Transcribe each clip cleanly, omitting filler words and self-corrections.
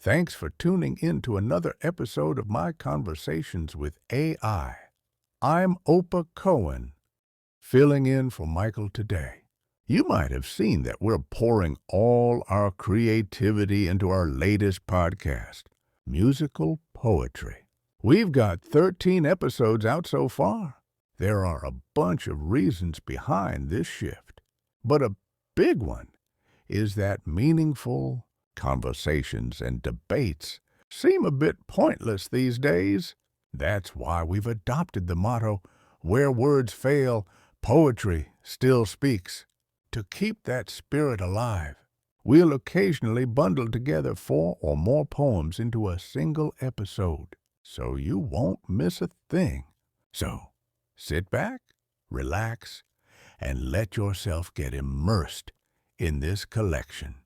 Thanks for tuning in to another episode of my Conversations with AI. I'm Opa Cohen, filling in for Michael today. You might have seen that we're pouring all our creativity into our latest podcast, Musical Poetry. We've got 13 episodes out so far. There are a bunch of reasons behind this shift, but a big one is that meaningful conversations and debates seem a bit pointless these days. That's why we've adopted the motto, where words fail, poetry still speaks. To keep that spirit alive, we'll occasionally bundle together 4 or more poems into a single episode, so you won't miss a thing. So, sit back, relax, and let yourself get immersed in this collection.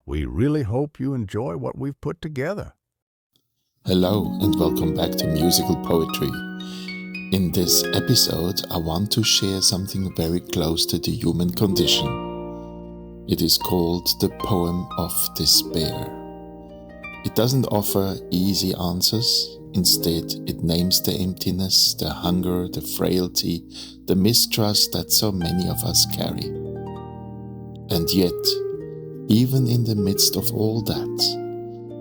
We really hope you enjoy what we've put together. Hello and welcome back to Musical Poetry. In this episode, I want to share something very close to the human condition. It is called the poem of despair. It doesn't offer easy answers. Instead, it names the emptiness, the hunger, the frailty, the mistrust that so many of us carry. And yet, even in the midst of all that,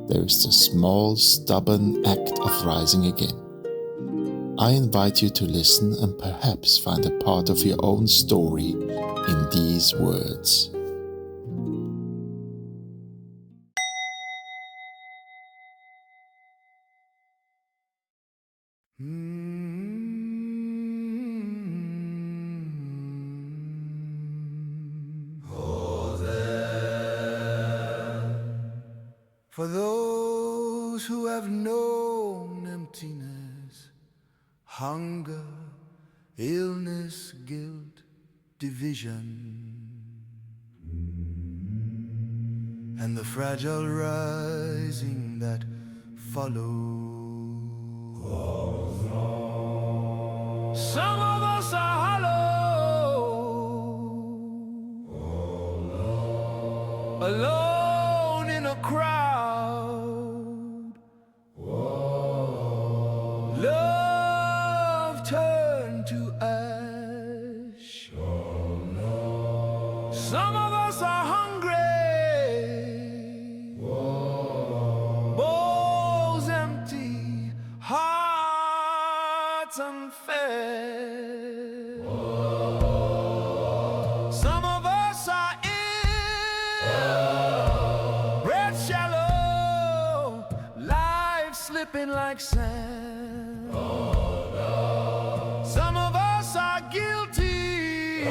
there is the small, stubborn act of rising again. I invite you to listen and perhaps find a part of your own story in these words. For those who have known emptiness, hunger, illness, guilt, division, and the fragile rising that follows. Some of us are hollow, alone in a crowd. Love turned to ash. Some of us are hungry, bowls empty, hearts unfed. Some of us are ill, breath shallow, life slipping like sand. Some of us are guilty,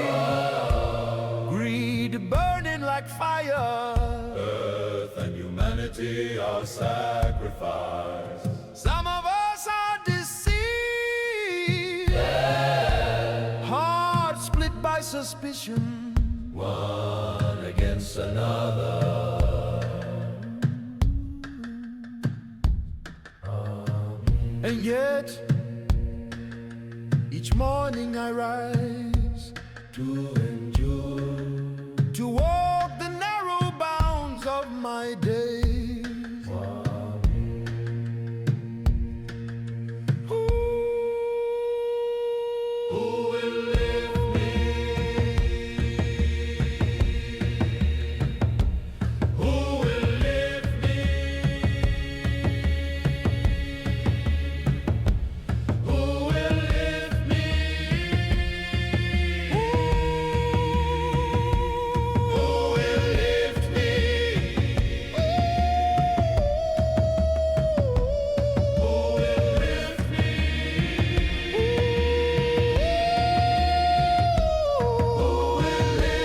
greed burning like fire. Earth and humanity are sacrificed. Some of us are deceived, hearts split by suspicion. One against another. And yet, each morning I rise To endure. to walk the narrow bounds of my days. Who will lift me? Who will lift me? Who will lift me? Who will lift me? Who will lift me? Who will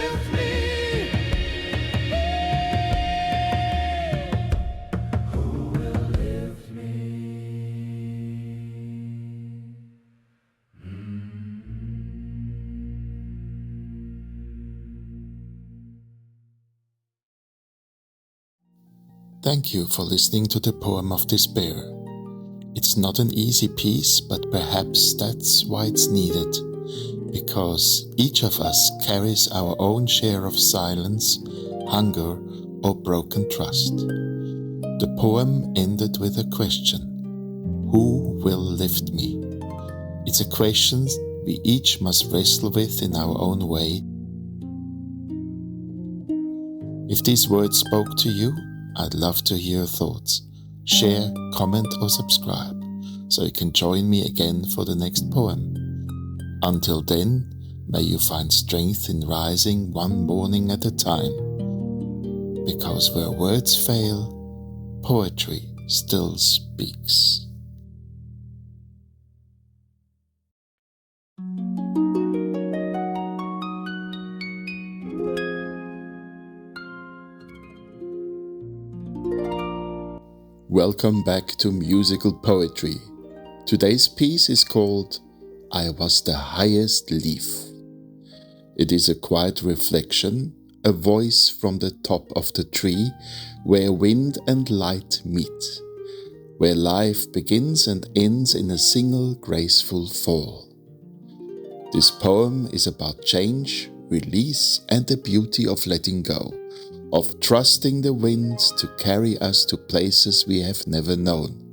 lift me? Who will lift me? Thank you for listening to the poem of despair. It's not an easy piece, but perhaps that's why it's needed, because each of us carries our own share of silence, hunger, or broken trust. The poem ended with a question. Who will lift me? It's a question we each must wrestle with in our own way. If these words spoke to you, I'd love to hear your thoughts. Share, comment or subscribe so you can join me again for the next poem. Until then, may you find strength in rising one morning at a time. Because where words fail, poetry still speaks. Welcome back to Musical Poetry. Today's piece is called I Was the Highest Leaf. It is a quiet reflection, a voice from the top of the tree where wind and light meet, where life begins and ends in a single graceful fall. This poem is about change, release and the beauty of letting go, of trusting the wind to carry us to places we have never known.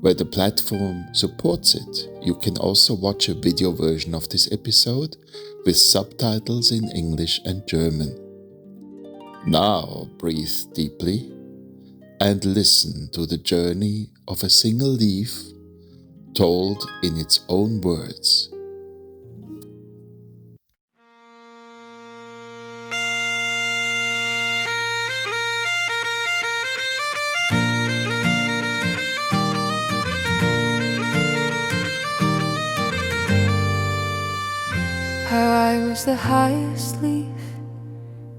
Where the platform supports it, you can also watch a video version of this episode with subtitles in English and German. Now breathe deeply and listen to the journey of a single leaf told in its own words. How I was the highest leaf,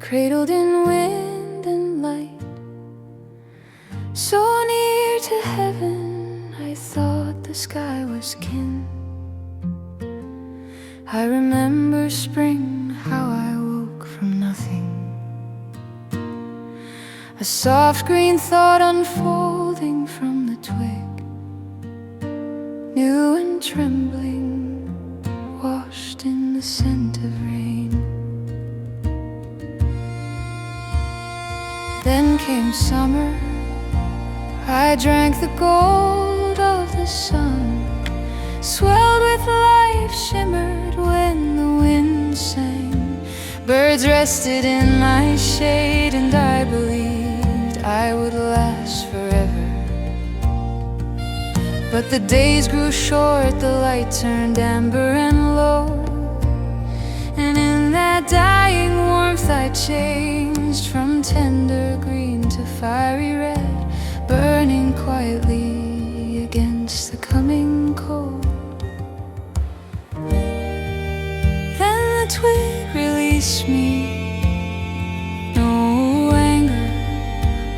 cradled in wind and light, so near to heaven I thought the sky was kin. I remember spring, how I woke from nothing, a soft green thought unfolding from the twig, new and trembling, washed in the scent of rain. Then came summer, I drank the gold of the sun, swelled with life, shimmered when the wind sang. Birds rested in my shade and I believed I would last forever. But the days grew short, the light turned amber and low, and in that dying warmth I changed from tender green to fiery red, burning quietly against the coming cold. Then the twig released me, no anger,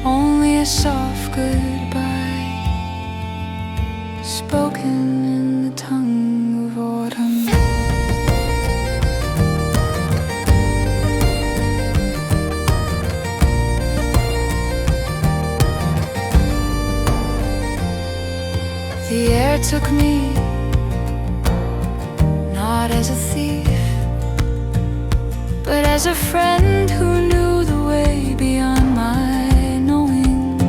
only a soft goodbye, spoken in the tongue of autumn. The air took me, not as a thief, but as a friend who knew the way beyond my knowing.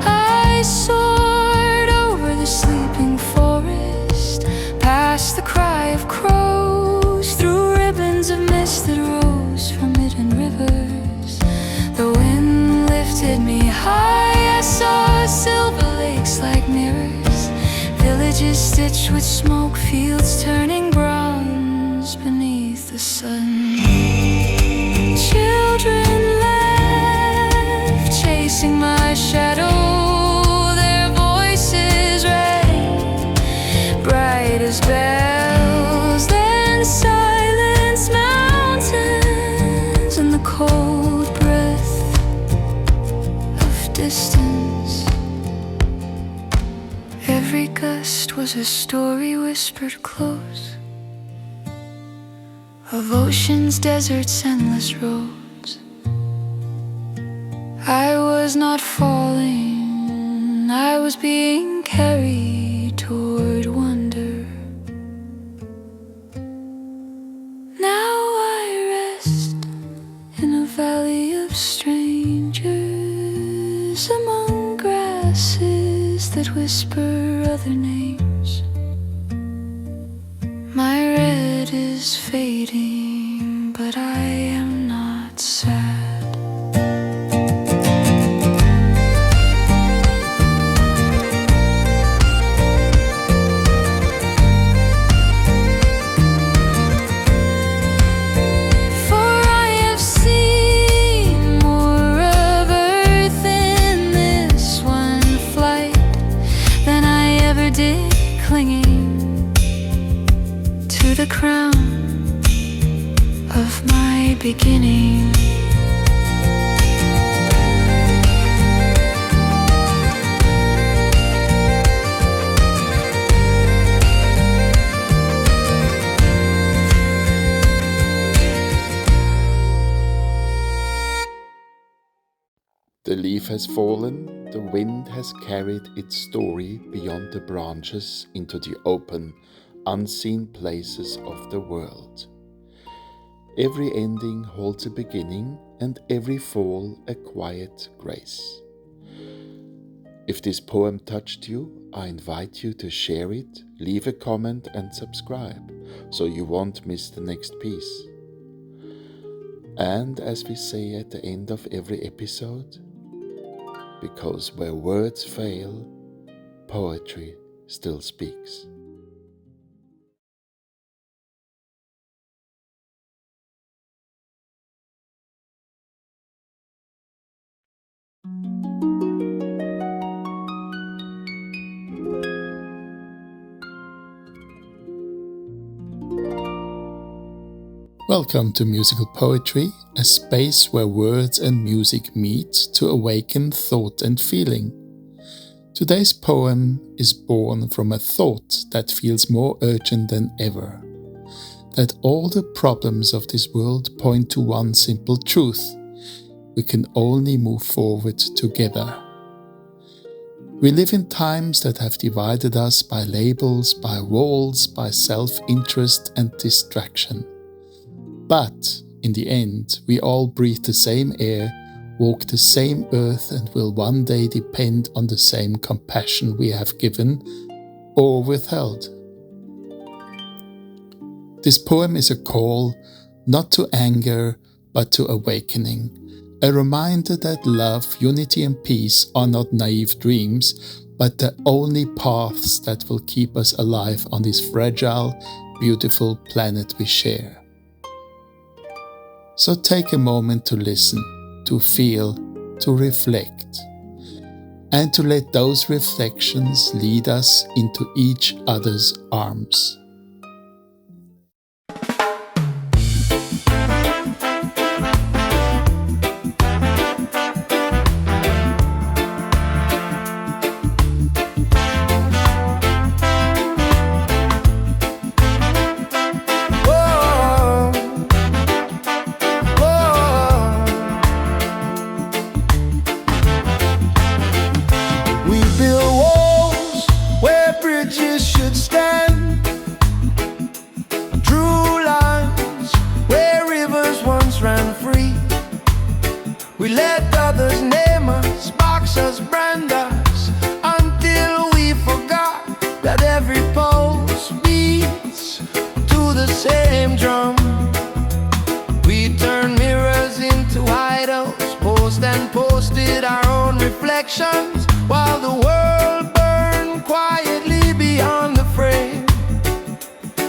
I soared over the sleeping forest, past the cry of crows, through ribbons of mist that rose from hidden rivers. The wind lifted me high, I saw silver lakes like mirrors, villages stitched with smoke, fields turning bronze beneath the sun. Children laughed, chasing my shadow, their voices rang, bright as bells. Then silence mountains and the cold breath of distance. Every gust was a story whispered close, of oceans, deserts, endless roads. I was not falling, I was being carried toward wonder. Now I rest in a valley of strangers. voices among grasses that whisper other names. My red is fading, but I am not sad. Clinging to the crown of my beginning. The leaf has fallen, the wind has carried its story beyond the branches into the open, unseen places of the world. Every ending holds a beginning, and every fall a quiet grace. If this poem touched you, I invite you to share it, leave a comment and subscribe, so you won't miss the next piece. And as we say at the end of every episode, because where words fail, poetry still speaks. Welcome to Musical Poetry, a space where words and music meet to awaken thought and feeling. Today's poem is born from a thought that feels more urgent than ever. That all the problems of this world point to one simple truth: we can only move forward together. We live in times that have divided us by labels, by walls, by self-interest and distraction. But in the end, we all breathe the same air, walk the same earth, and will one day depend on the same compassion we have given or withheld. This poem is a call not to anger, but to awakening, a reminder that love, unity and peace are not naive dreams, but the only paths that will keep us alive on this fragile, beautiful planet we share. So take a moment to listen, to feel, to reflect, and to let those reflections lead us into each other's arms. We let others name us, box us, brand us, until we forgot that every pulse beats to the same drum. We turned mirrors into idols, posted our own reflections, while the world burned quietly beyond the frame.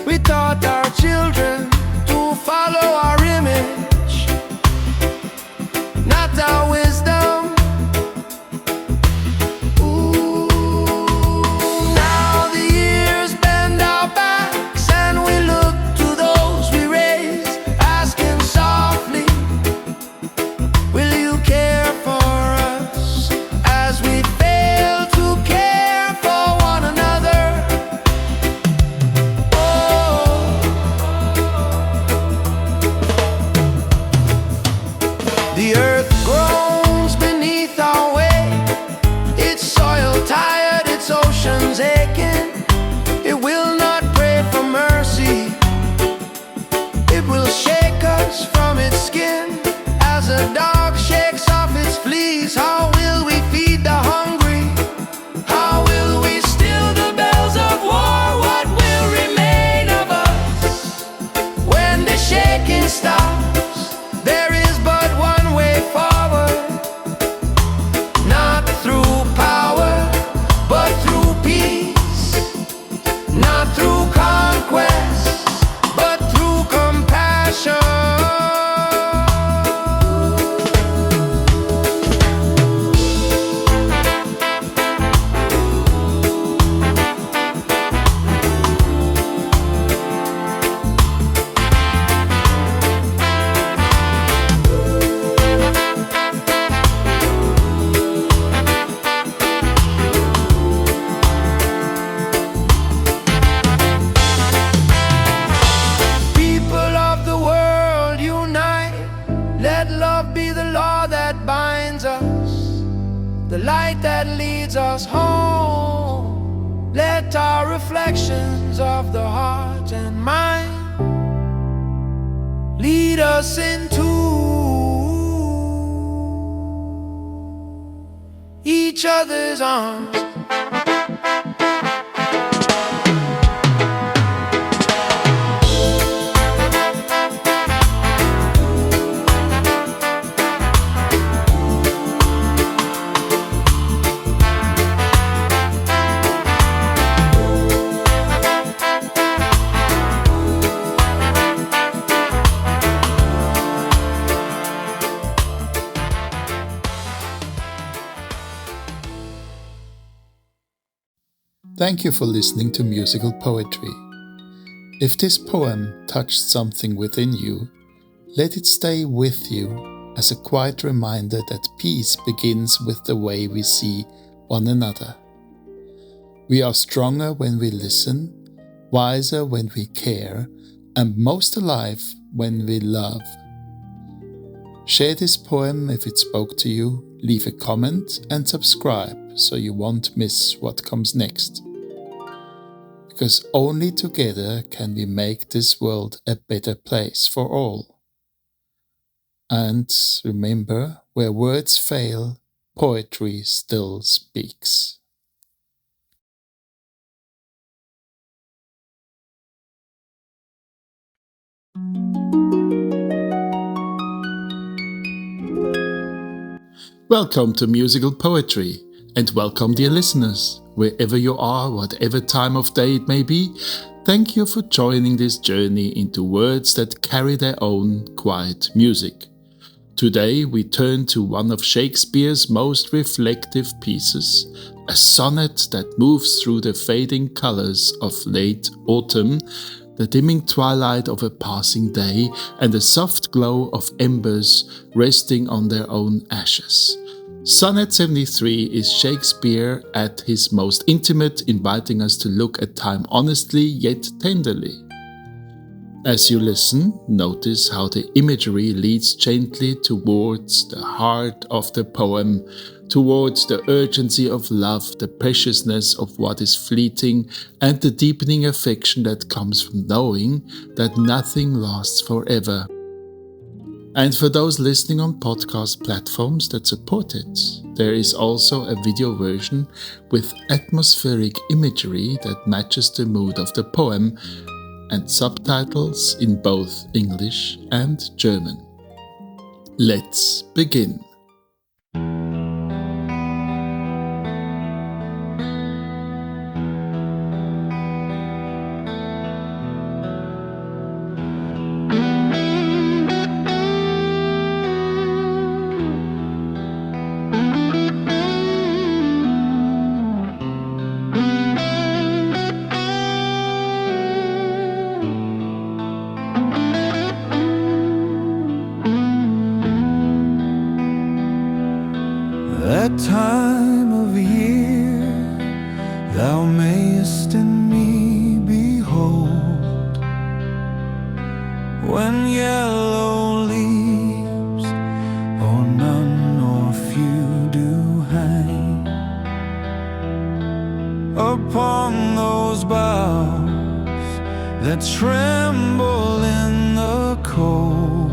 We taught our children to follow our image, not our wisdom. Ooh, now the years bend our backs and we look to those we raised, asking softly, will you care for us as we fail the light that leads us home. Let our reflections of the heart and mind lead us into each other's arms. Thank you for listening to Musical Poetry. If this poem touched something within you, let it stay with you as a quiet reminder that peace begins with the way we see one another. We are stronger when we listen, wiser when we care, and most alive when we love. Share this poem if it spoke to you, leave a comment and subscribe so you won't miss what comes next. Because only together can we make this world a better place for all. And remember, where words fail, poetry still speaks. Welcome to Musical Poetry, and welcome dear listeners, wherever you are, whatever time of day it may be. Thank you for joining this journey into words that carry their own quiet music. Today we turn to one of Shakespeare's most reflective pieces, a sonnet that moves through the fading colors of late autumn, the dimming twilight of a passing day, and the soft glow of embers resting on their own ashes. Sonnet 73 is Shakespeare at his most intimate, inviting us to look at time honestly yet tenderly. As you listen, notice how the imagery leads gently towards the heart of the poem, towards the urgency of love, the preciousness of what is fleeting, and the deepening affection that comes from knowing that nothing lasts forever. And for those listening on podcast platforms that support it, there is also a video version with atmospheric imagery that matches the mood of the poem and subtitles in both English and German. Let's begin. That time of year thou mayest in me behold, when yellow leaves, or none or few, do hang upon those boughs that tremble in the cold.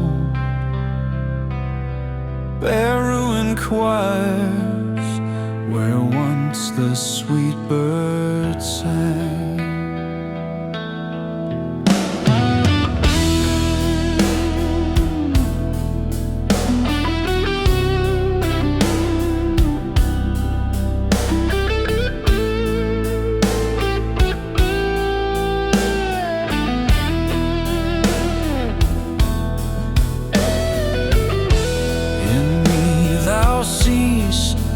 Bare ruined choirs where once the sweet bird sang.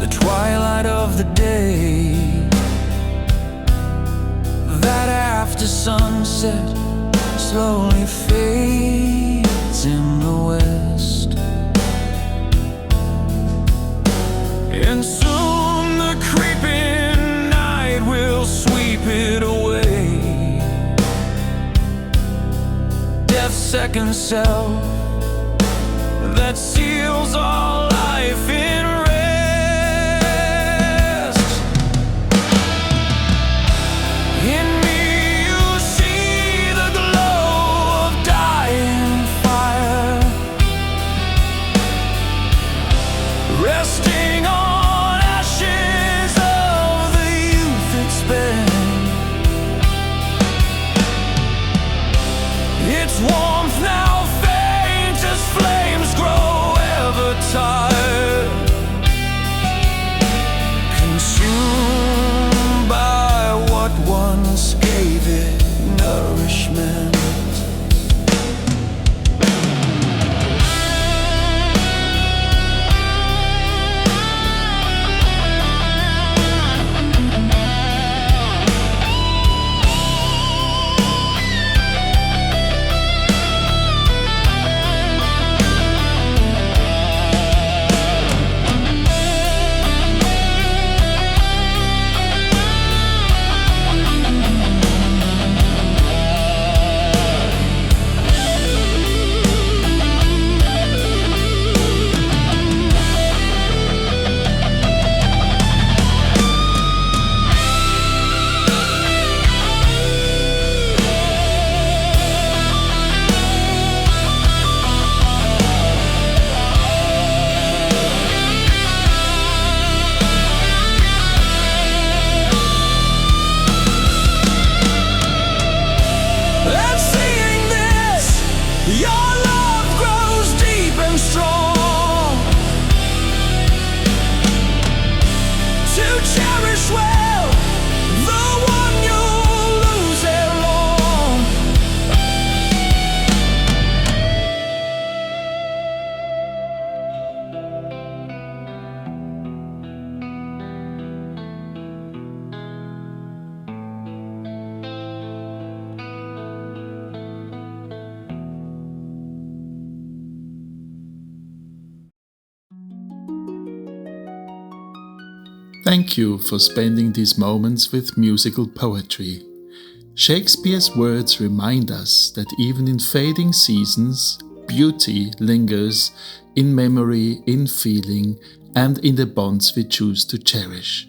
Twilight of the day, that after sunset slowly fades in the west, and soon the creeping night will sweep it away. Death's second self that seals all life in rest. Thank you for spending these moments with musical poetry. Shakespeare's words remind us that even in fading seasons, beauty lingers in memory, in feeling, and in the bonds we choose to cherish.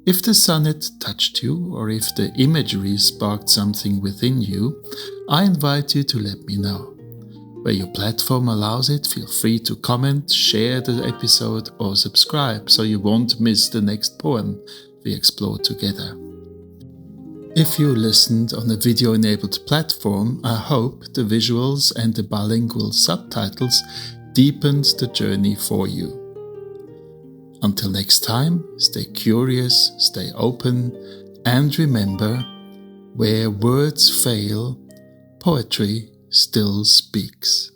If the sonnet touched you, or if the imagery sparked something within you, I invite you to let me know. Where your platform allows it, feel free to comment, share the episode, or subscribe so you won't miss the next poem we explore together. If you listened on a video-enabled platform, I hope the visuals and the bilingual subtitles deepened the journey for you. Until next time, stay curious, stay open, and remember, where words fail, poetry still speaks.